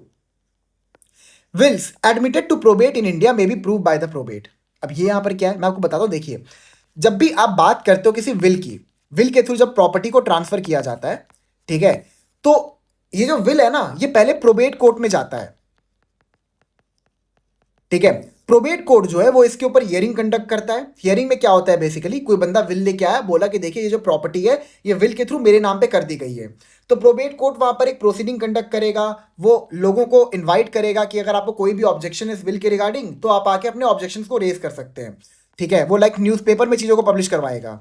wills admitted to probate in India may be proved by the probate. अब ये यहां पर क्या है मैं आपको बताता हूं. देखिए, जब भी आप बात करते हो किसी विल की, विल के थ्रू जब प्रॉपर्टी को ट्रांसफर किया जाता है, ठीक है, तो ये जो विल है ना ये पहले प्रोबेट कोर्ट में जाता है, ठीक है. प्रोबेट कोर्ट जो है वो इसके ऊपर हियरिंग कंडक्ट करता है. हियरिंग में क्या होता है, बेसिकली कोई बंदा विल लेके आया, बोला कि देखिए ये जो प्रॉपर्टी है ये विल के थ्रू मेरे नाम पे कर दी गई है. तो प्रोबेट कोर्ट वहां पर एक प्रोसीडिंग कंडक्ट करेगा, वो लोगों को इन्वाइट करेगा कि अगर आपको कोई भी ऑब्जेक्शन इस विल के रिगार्डिंग तो आप आके अपने ऑब्जेक्शन को रेज कर सकते हैं, ठीक है. वो न्यूज़पेपर में चीज़ों को पब्लिश करवाएगा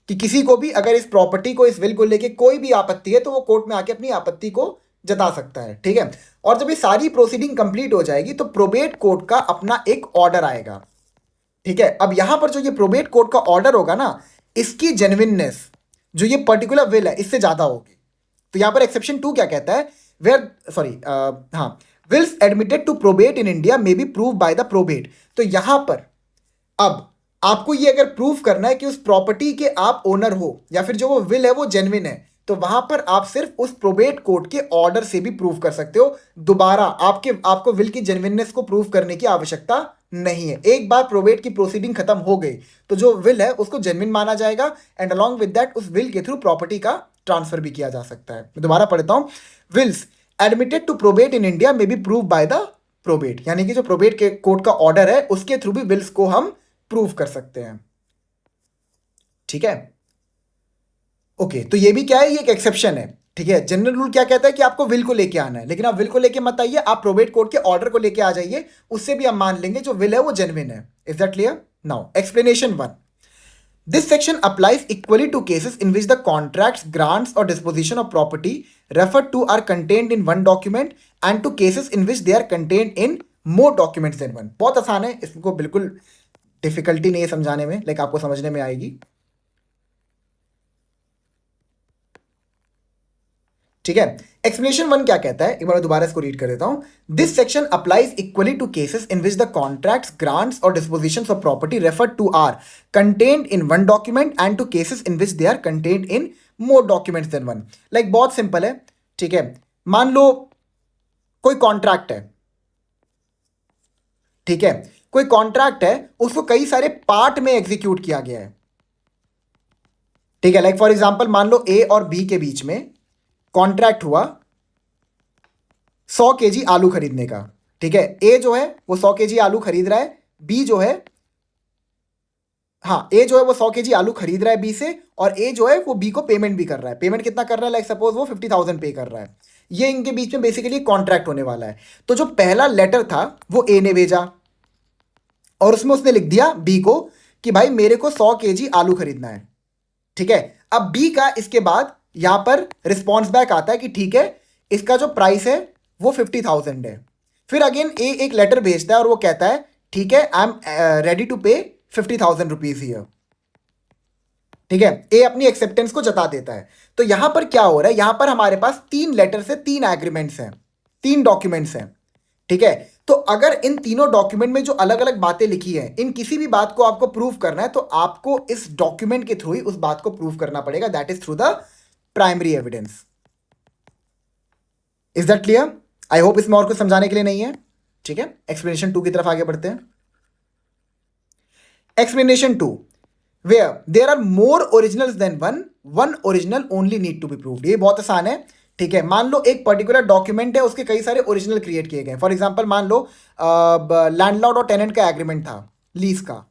कि किसी को भी अगर इस प्रॉपर्टी को, इस विल को लेके कोई भी आपत्ति है तो वो कोर्ट में आके अपनी आपत्ति को जता सकता है, ठीक है. और जब ये सारी प्रोसीडिंग कंप्लीट हो जाएगी तो प्रोबेट कोर्ट का अपना एक ऑर्डर आएगा, ठीक है. अब यहां पर जो ये प्रोबेट कोर्ट का ऑर्डर होगा ना, इसकी जेन्युइननेस जो ये पर्टिकुलर विल है इससे ज्यादा होगी. तो यहां पर एक्सेप्शन 2 क्या कहता है, wills admitted to probate in India may be prove by the probate. तो यहां पर अब आपको ये अगर प्रूव करना है कि उस प्रॉपर्टी के आप ओनर हो या फिर जो वो विल है वो जेन्युइन है, तो वहां पर आप सिर्फ उस प्रोबेट कोर्ट के ऑर्डर से भी प्रूव कर सकते हो. दोबारा आपको विल की जेन्युइननेस को प्रूव करने की आवश्यकता नहीं है. एक बार प्रोबेट की प्रोसीडिंग खत्म हो गई तो जो विल है उसको जेन्युइन माना जाएगा एंड अलोंग विद दैट उस विल के थ्रू प्रॉपर्टी का ट्रांसफर भी किया जा सकता है. मैं दोबारा पढ़ता हूं, wills admitted to probate in India may be prove by the probate, यानी कि जो प्रोबेट के कोर्ट का ऑर्डर है उसके थ्रू भी विल्स को हम प्रूव कर सकते हैं, ठीक है. ओके, तो ये भी क्या है, ये एक एक्सेप्शन है, ठीक है. जनरल रूल क्या कहता है कि आपको विल को लेके आना है, लेकिन आप विल को लेके मत आइए, आप प्रोबेट कोर्ट के ऑर्डर को लेके आ जाइए, उससे भी हम मान लेंगे जो विल है वो जेन्युइन है. Is that clear? Now explanation 1, this section applies equally to cases in which the contracts, grants or disposition of property referred to are contained in one document and to cases in which they are contained in more documents than one. बहुत आसान है, इसको बिल्कुल difficulty नहीं है समझाने में, like आपको समझने में आएगी, ठीक है. एक्सप्लेनेशन 1 क्या कहता है, एक बार दोबारा इसको रीड कर देता हूं. This section applies equally to cases in which the contracts, grants or dispositions of property referred to are contained in one document and to cases in which they are contained in more documents than one. Like बहुत simple है, ठीक है. मान लो कोई contract है, ठीक है, कोई कॉन्ट्रैक्ट है, उसको कई सारे पार्ट में एग्जीक्यूट किया गया है, ठीक है. लाइक फॉर एग्जांपल मान लो ए और बी के बीच में कॉन्ट्रैक्ट हुआ 100 केजी आलू खरीदने का, ठीक है. ए जो है वो 100 केजी आलू खरीद रहा है, बी जो है, हाँ, ए जो है वो 100 केजी आलू खरीद रहा है बी से, और ए जो है वो बी को पेमेंट भी कर रहा है. पेमेंट कितना कर रहा है, लाइक सपोज वो 50,000 पे कर रहा है. ये इनके बीच में बेसिकली कॉन्ट्रैक्ट होने वाला है. तो जो पहला लेटर था वो ए ने भेजा और उसमें उसने लिख दिया बी को कि भाई मेरे को 100 केजी आलू खरीदना है, ठीक है. अब बी का इसके बाद यहां पर रिस्पॉन्स बैक आता है कि ठीक है, इसका जो प्राइस है वो 50,000 है. फिर अगेन ए एक लेटर भेजता है और वो कहता है ठीक है, आई एम रेडी टू पे 50,000 रुपीज हियर, ठीक है. ए अपनी एक्सेप्टेंस को जता देता है. तो यहां पर क्या हो रहा है, यहां पर हमारे पास 3 लेटर से 3 एग्रीमेंट्स हैं, 3 डॉक्यूमेंट्स हैं, ठीक है. तो अगर इन तीनों डॉक्यूमेंट में जो अलग अलग बातें लिखी हैं, इन किसी भी बात को आपको प्रूव करना है तो आपको इस डॉक्यूमेंट के थ्रू ही उस बात को प्रूव करना पड़ेगा, that is through the primary evidence. Is that clear? I hope इसमें और कुछ समझाने के लिए नहीं है. ठीक है, एक्सप्लेनेशन 2 की तरफ आगे बढ़ते हैं. Explanation 2, where there are more originals than one original only need to be proved. ये बहुत आसान है. ठीक है, मान लो एक पर्टिकुलर डॉक्यूमेंट है, उसके कई सारे ओरिजिनल क्रिएट किए गए. फॉर एग्जांपल मान लो लैंडलॉर्ड और टेनेंट का एग्रीमेंट था, लीज का.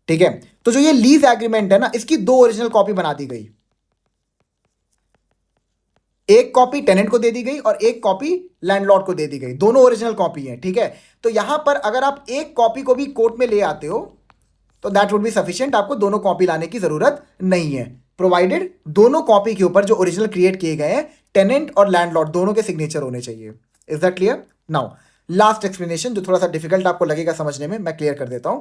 ठीक है, तो जो ये लीज एग्रीमेंट है ना, इसकी 2 ओरिजिनल कॉपी बना दी गई. एक कॉपी टेनेंट को दे दी गई और एक कॉपी लैंडलॉर्ड को दे दी गई. दोनों ओरिजिनल कॉपी है. ठीक है, तो यहां पर अगर आप एक कॉपी को भी कोर्ट में ले आते हो तो दैट वुड बी सफिशिएंट. आपको दोनों कॉपी लाने की जरूरत नहीं है, प्रोवाइडेड दोनों कॉपी के ऊपर जो ओरिजिनल क्रिएट किए गए हैं टेनेंट और लैंडलॉर्ड दोनों के सिग्नेचर होने चाहिए. Is that clear? Now last explanation, जो थोड़ा सा डिफिकल्ट आपको लगेगा समझने में, मैं क्लियर कर देता हूं.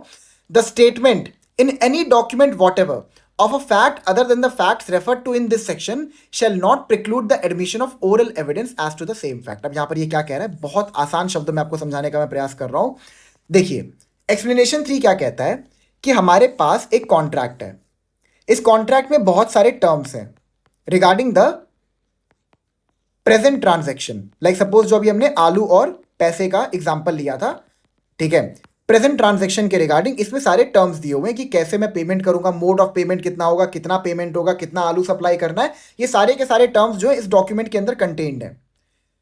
The statement in any document what ever of a fact other than the facts referred to in this section shall not preclude the admission of oral evidence as to the same fact. अब यहां पर ये क्या कह रहा है, बहुत आसान शब्दों में आपको समझाने का मैं प्रयास कर रहा हूं. देखिए, एक्सप्लेनेशन 3 क्या कहता है कि हमारे पास एक कॉन्ट्रैक्ट है. इस कॉन्ट्रैक्ट में बहुत सारे टर्म्स हैं regarding the present transaction. Like suppose जो अभी हमने आलू और पैसे का एग्जांपल लिया था. ठीक है, प्रेजेंट ट्रांजैक्शन के रिगार्डिंग इसमें सारे टर्म्स दिए हुए हैं कि कैसे मैं पेमेंट करूंगा, मोड ऑफ पेमेंट कितना होगा, कितना पेमेंट होगा, कितना आलू सप्लाई करना है. ये सारे के सारे टर्म्स जो है इस डॉक्यूमेंट के अंदर कंटेन्ड है.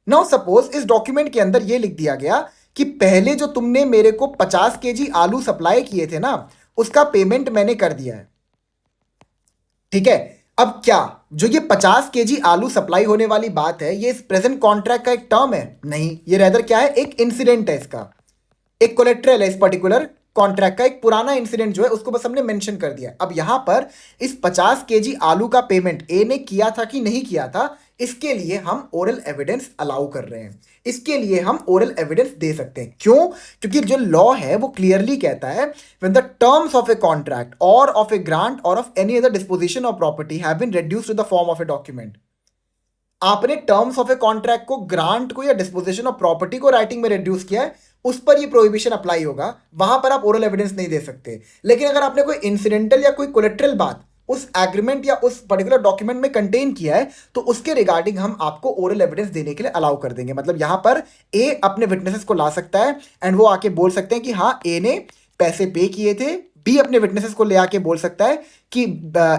नाउ सपोज इस डॉक्यूमेंट के अंदर ये लिख दिया गया कि पहले जो तुमने मेरे को 50 केजी आलू सप्लाई किए थे ना, उसका पेमेंट मैंने कर दिया है. ठीक है, अब क्या जो ये 50 केजी आलू सप्लाई होने वाली बात है, ये इस प्रेजेंट कॉन्ट्रैक्ट का एक टर्म है? नहीं, ये रेदर क्या है, एक इंसिडेंट है. इसका एक कोलेट्रल है. इस पर्टिकुलर कॉन्ट्रैक्ट का एक पुराना इंसिडेंट जो है उसको बस हमने मेंशन कर दिया. अब यहां पर इस 50 केजी आलू का पेमेंट ए ने किया था कि नहीं किया था, इसके लिए हम ओरल एविडेंस अलाउ कर रहे हैं. इसके लिए हम ओरल एविडेंस दे सकते हैं. क्यों? क्योंकि जो लॉ है वो क्लियरली कहता है when the terms of a contract और ऑफ ए ग्रांट और of any other disposition of property have been reduced to the form of a document. आपने टर्म्स ऑफ ए कॉन्ट्रैक्ट को, ग्रांट को या डिस्पोजिशन ऑफ प्रॉपर्टी को writing में reduce किया है, उस पर ये प्रोहिबिशन अप्लाई होगा. वहां पर आप ओरल एविडेंस नहीं दे सकते. लेकिन अगर आपने कोई इंसिडेंटल या कोई कोलेट्रल बात उस एग्रीमेंट या उस पर्टिकुलर डॉक्यूमेंट में कंटेन किया है, तो उसके रिगार्डिंग हम आपको ओरल एविडेंस देने के लिए अलाउ कर देंगे. मतलब यहां पर ए अपने विटनेसेस को ला सकता है एंड वो आके बोल सकते हैं कि हाँ ए ने पैसे पे किए थे. बी अपने विटनेसेस को ले आके बोल सकता है कि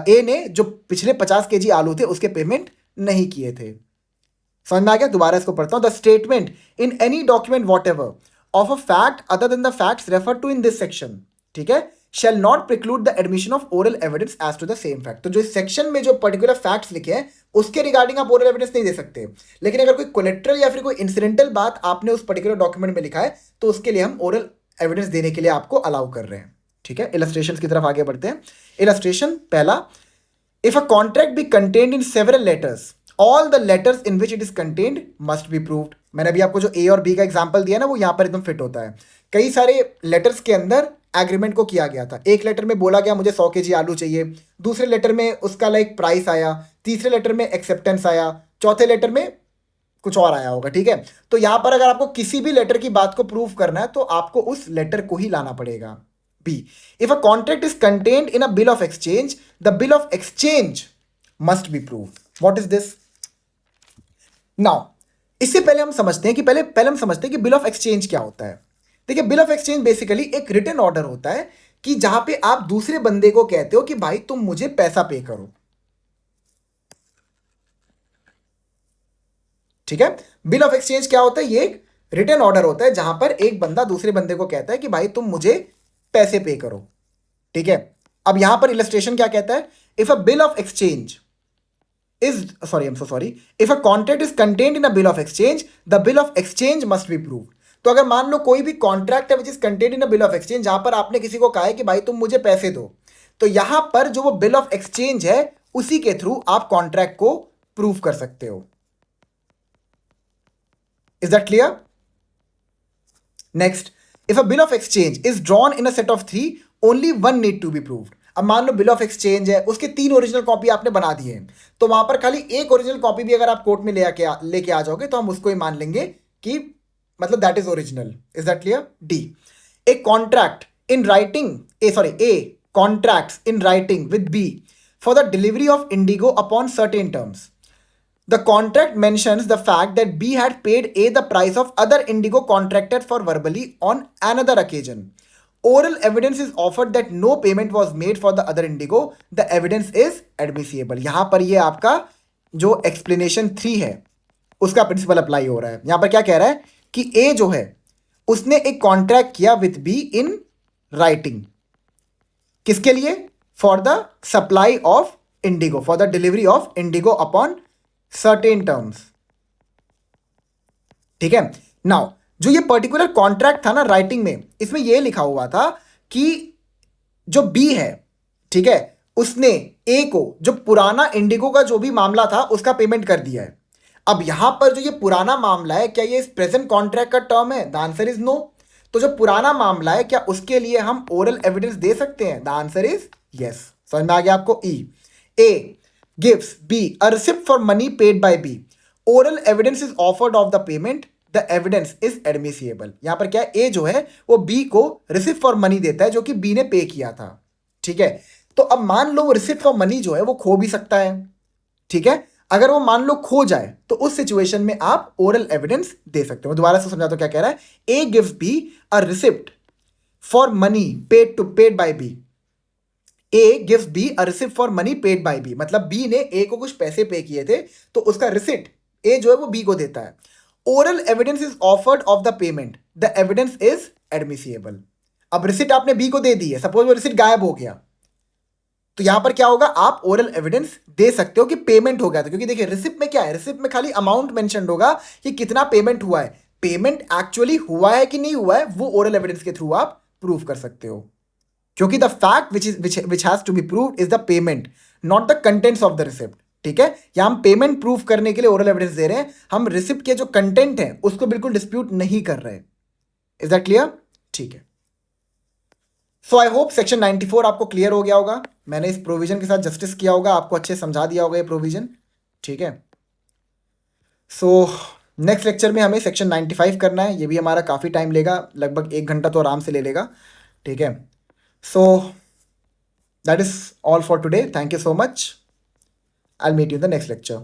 ए ने जो पिछले 50 केजी आलू थे उसके पेमेंट नहीं किए थे. समझ में आ गया? दोबारा इसको पढ़ता हूं. The statement in any document whatever of a fact other than the facts referred to in this section, ठीक है, shall not preclude the admission of oral evidence as to the same fact. तो जो इस section में जो particular facts लिखे हैं उसके रिगार्डिंग आप ओरल एविडेंस नहीं दे सकते. लेकिन अगर कोई कोलेट्रल या फिर कोई इंसिडेंटल बात आपने उस पर्टिकुलर डॉक्यूमेंट में लिखा है तो उसके लिए हम ओरल एविडेंस देने के लिए आपको अलाउ कर रहे हैं. ठीक है, इलस्ट्रेशन की तरफ आगे बढ़ते हैं. इलस्ट्रेशन पहला, if a contract be contained in several letters, all the letters in which it is contained must be proved. मैंने अभी आपको जो ए और बी का एग्जांपल दिया ना, वो यहां पर एकदम फिट होता है. कई सारे लेटर्स के अंदर एग्रीमेंट को किया गया था. एक लेटर में बोला गया मुझे 100 केजी आलू चाहिए, दूसरे लेटर में उसका लाइक प्राइस आया, तीसरे लेटर में एक्सेप्टेंस आया, चौथे लेटर में कुछ और आया होगा. ठीक है, तो यहां पर अगर आपको किसी भी लेटर की बात को प्रूव करना है तो आपको उस लेटर को ही लाना पड़ेगा. B, if a contract is contained in a bill of exchange, the bill of exchange must be proved. What is this? Now इससे पहले हम समझते हैं कि पहले हम समझते हैं कि बिल ऑफ एक्सचेंज क्या होता है. देखिए, बिल ऑफ एक्सचेंज बेसिकली एक रिटन ऑर्डर होता है कि जहां पे आप दूसरे बंदे को कहते हो कि भाई तुम मुझे पैसा पे करो. ठीक है, बिल ऑफ एक्सचेंज क्या होता है? ये एक रिटन ऑर्डर होता है जहां पर एक बंदा दूसरे बंदे को कहता है कि भाई तुम मुझे पैसे पे करो. ठीक है, अब यहां पर इलस्ट्रेशन क्या कहता है? If a bill of exchange is sorry I'm so sorry if a contract is contained in a bill of exchange, the bill of exchange must be proved. तो अगर मान लो कोई भी कॉन्ट्रैक्ट है which is contained in a bill of exchange, जहां पर आपने किसी को कहा है कि भाई तुम मुझे पैसे दो, तो यहां पर जो वो बिल ऑफ एक्सचेंज है उसी के थ्रू आप कॉन्ट्रैक्ट को प्रूव कर सकते हो. Is that clear? Next, if a bill of exchange is drawn in a set of 3, only one need to be proved. अब मान लो बिल ऑफ एक्सचेंज है, उसके 3 ओरिजिनल कॉपी आपने बना दिए हैं, तो वहां पर खाली एक ओरिजिनल कॉपी भी अगर आप कोर्ट में लेके आ जाओगे तो हम उसको ही मान लेंगे कि मतलब that is original. Is that clear? D, a contract in writing, a contracts in writing with be for the delivery of indigo upon certain terms. The contract mentions the fact that B had paid A the price of other indigo contracted for verbally on another occasion. Oral evidence is offered that no payment was made for the other indigo. The evidence is admissible. यहाँ पर ये आपका जो explanation 3 है उसका principal apply हो रहा है. यहाँ पर क्या कह रहा है कि A जो है उसने एक कॉन्ट्रैक्ट किया विथ B इन राइटिंग. किसके लिए? For the supply of Indigo, for the delivery of Indigo upon certain terms. ठीक है. नाउ जो ये पर्टिकुलर कॉन्ट्रैक्ट था ना राइटिंग में, इसमें ये लिखा हुआ था कि जो बी है, ठीक है, उसने ए को जो पुराना इंडिगो का जो भी मामला था उसका पेमेंट कर दिया है. अब यहां पर जो ये पुराना मामला है, क्या ये इस प्रेजेंट कॉन्ट्रैक्ट का टर्म है? The answer is no. तो जो पुराना मामला है, क्या उसके लिए हम ओरल एविडेंस दे सकते हैं? The answer is yes. समझ में आ गया आपको? ई. ए gives B a receipt for money paid by B. Oral evidence is offered of the payment. The evidence is admissible. यहां पर क्या है? A जो है वो B को receipt for money देता है जो कि B ने पे किया था. ठीक है. तो अब मान लो वो receipt for money जो है वो खो भी सकता है. ठीक है. अगर वो मान लो खो जाए तो उस सिचुएशन में आप ओरल एविडेंस दे सकते हो. दोबारा से समझाता हूं क्या कह रहा है. A gives B a receipt for money paid by B. A gives B a receipt for money paid by B. मतलब B ने A को कुछ पैसे पे किए थे तो उसका रिसिप्ट A जो है वो B को देता है. Oral evidence is offered of the payment. The evidence is admissible. अब रिसिप्ट आपने B को दे दी है, सपोज वो रिसिप्ट गायब हो गया तो यहां पर क्या होगा? आप ओरल एविडेंस दे सकते हो कि पेमेंट हो गया था. क्योंकि देखिए रिसिप्ट में क्या है, रिसिप्ट में खाली अमाउंट मेंशन होगा कि कितना पेमेंट हुआ है. पेमेंट एक्चुअली हुआ है कि नहीं हुआ है वो ओरल एविडेंस के थ्रू आप प्रूव कर सकते हो. क्योंकि the fact which has to be proved is the payment, not the contents of the receipt. ठीक है. या हम पेमेंट प्रूव करने के लिए ओरल एविडेंस दे रहे हैं, हम रिसिप्ट के जो कंटेंट है उसको बिल्कुल डिस्प्यूट नहीं कर रहे. Is that clear? ठीक है. सो आई होप सेक्शन 94 आपको क्लियर हो गया होगा. मैंने इस प्रोविजन के साथ जस्टिस किया होगा, आपको अच्छे समझा दिया होगा ये प्रोविजन. ठीक है. सो नेक्स्ट लेक्चर में हमें सेक्शन 95 करना है. ये भी हमारा काफ़ी टाइम लेगा, लगभग 1 घंटा तो आराम से ले लेगा. ठीक है. So that is all for today. Thank you so much. I'll meet you in the next lecture.